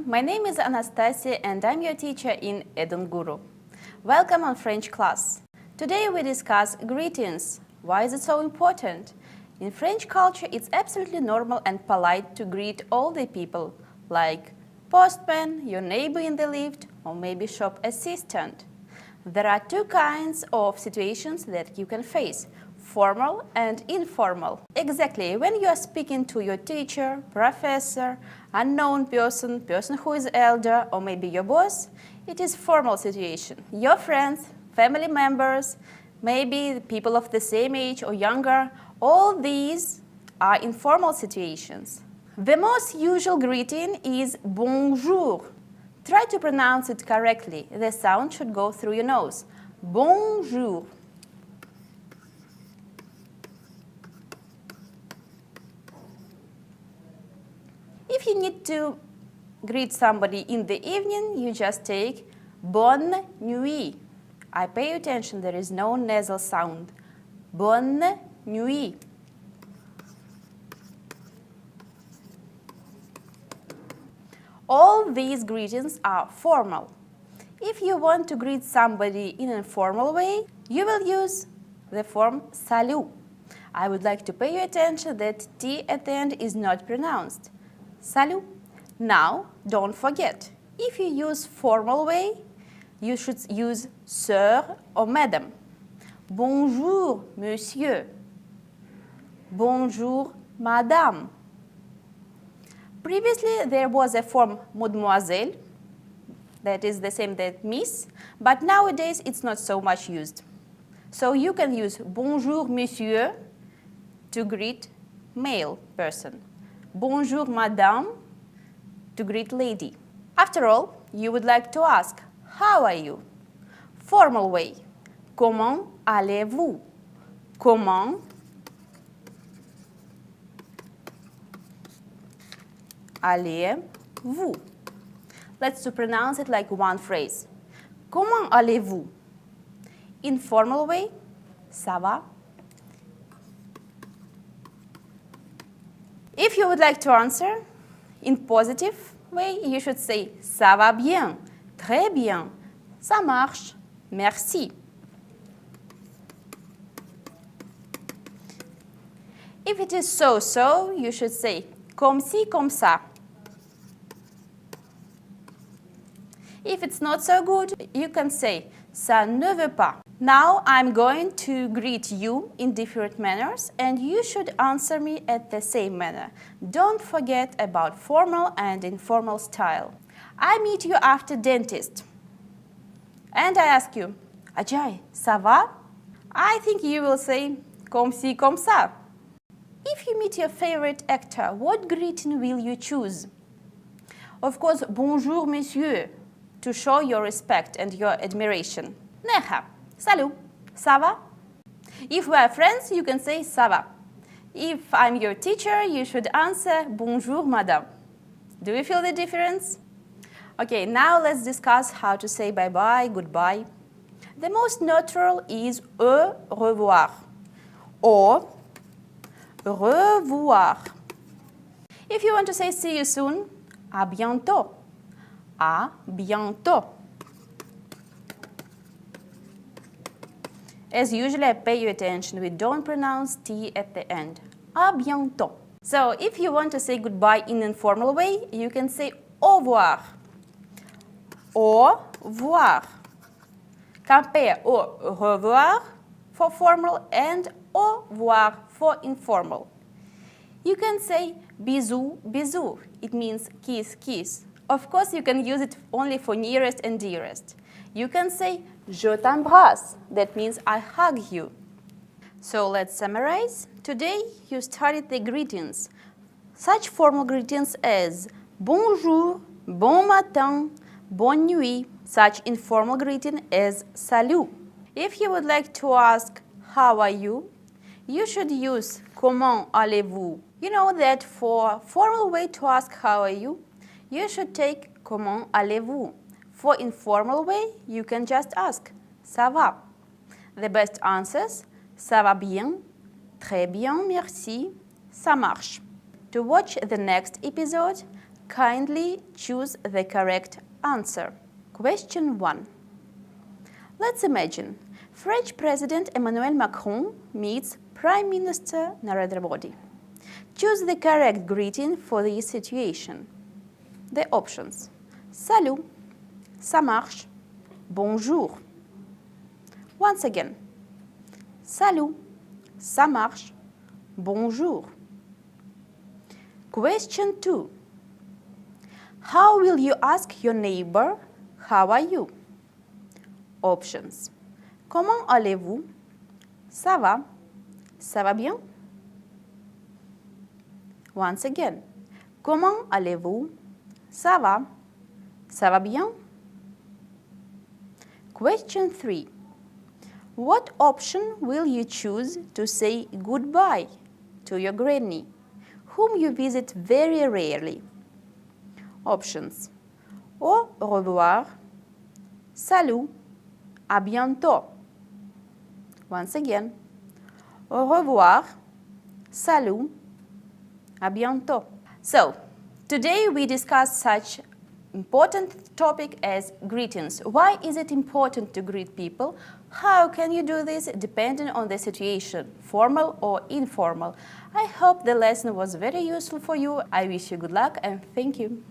My name is Anastasia and I'm your teacher in Edunguru. Welcome on French class. Today we discuss greetings. Why is it so important? In French culture, it's absolutely normal and polite to greet all the people, like postman, your neighbor in the lift, or maybe shop assistant. There are two kinds of situations that you can face: formal and informal. Exactly, when you are speaking to your teacher, professor, unknown person, person who is elder, or maybe your boss, it is formal situation. Your friends, family members, maybe people of the same age or younger, all these are informal situations. The most usual greeting is bonjour. Try to pronounce it correctly. The sound should go through your nose. Bonjour. If you need to greet somebody in the evening, you just take bonne nuit. I pay attention, there is no nasal sound. Bonne nuit. All these greetings are formal. If you want to greet somebody in an informal way, you will use the form salut. I would like to pay your attention that T at the end is not pronounced. Salut. Now, don't forget, if you use formal way, you should use sir or madame. Bonjour, monsieur. Bonjour, madame. Previously, there was a form mademoiselle, that is the same that miss, but nowadays it's not so much used. So you can use bonjour, monsieur to greet male person. Bonjour, madame to greet lady. After all, you would like to ask, how are you? Formal way. Comment allez-vous? Comment allez-vous? Let's pronounce it like one phrase. Comment allez-vous? Informal way, ça va? If you would like to answer in positive way, you should say ça va bien, très bien, ça marche, merci. If it is so-so, you should say comme ci, comme ça. If it's not so good, you can say ça ne veut pas. Now I'm going to greet you in different manners and you should answer me at the same manner. Don't forget about formal and informal style. I meet you after dentist and I ask you, Ajay, ça va? I think you will say comme ci, comme ça. If you meet your favorite actor, what greeting will you choose? Of course, bonjour monsieur, to show your respect and your admiration. Neha, salut, ça va? If we are friends, you can say ça va. If I'm your teacher, you should answer bonjour madame. Do you feel the difference? Okay, now let's discuss how to say bye-bye, goodbye. The most natural is au revoir or revoir. If you want to say see you soon, à bientôt. À bientôt. As usual, I pay you attention. We don't pronounce T at the end. À bientôt. So, if you want to say goodbye in an informal way, you can say au revoir. Au revoir. Compare au revoir for formal and au revoir for informal. You can say bisous, bisous. It means kiss, kiss. Of course, you can use it only for nearest and dearest. You can say je t'embrasse. That means I hug you. So let's summarize. Today, you studied the greetings. Such formal greetings as bonjour, bon matin, bonne nuit. Such informal greeting as salut. If you would like to ask how are you, you should use comment allez-vous. You know that for formal way to ask how are you, you should take comment allez-vous. For informal way, you can just ask ça va. The best answers, ça va bien, très bien, merci, ça marche. To watch the next episode, Kindly choose the correct answer. Question 1. Let's imagine French President Emmanuel Macron meets Prime Minister Narendra Modi. Choose the correct greeting for this situation. The options: Salut, ça marche, bonjour. Once again, Salut, ça marche, bonjour. Question 2. How will you ask your neighbor, how are you? Options: Comment allez-vous? Ça va? Ça va bien? Once again, comment allez-vous? Ça va? Ça va bien? Question 3. What option will you choose to say goodbye to your granny, whom you visit very rarely? Options: Au revoir, salut, à bientôt. Once again, au revoir, salut, à bientôt. So, today we discussed such important topic as greetings. Why is it important to greet people? How can you do this depending on the situation, formal or informal? I hope the lesson was very useful for you. I wish you good luck and thank you.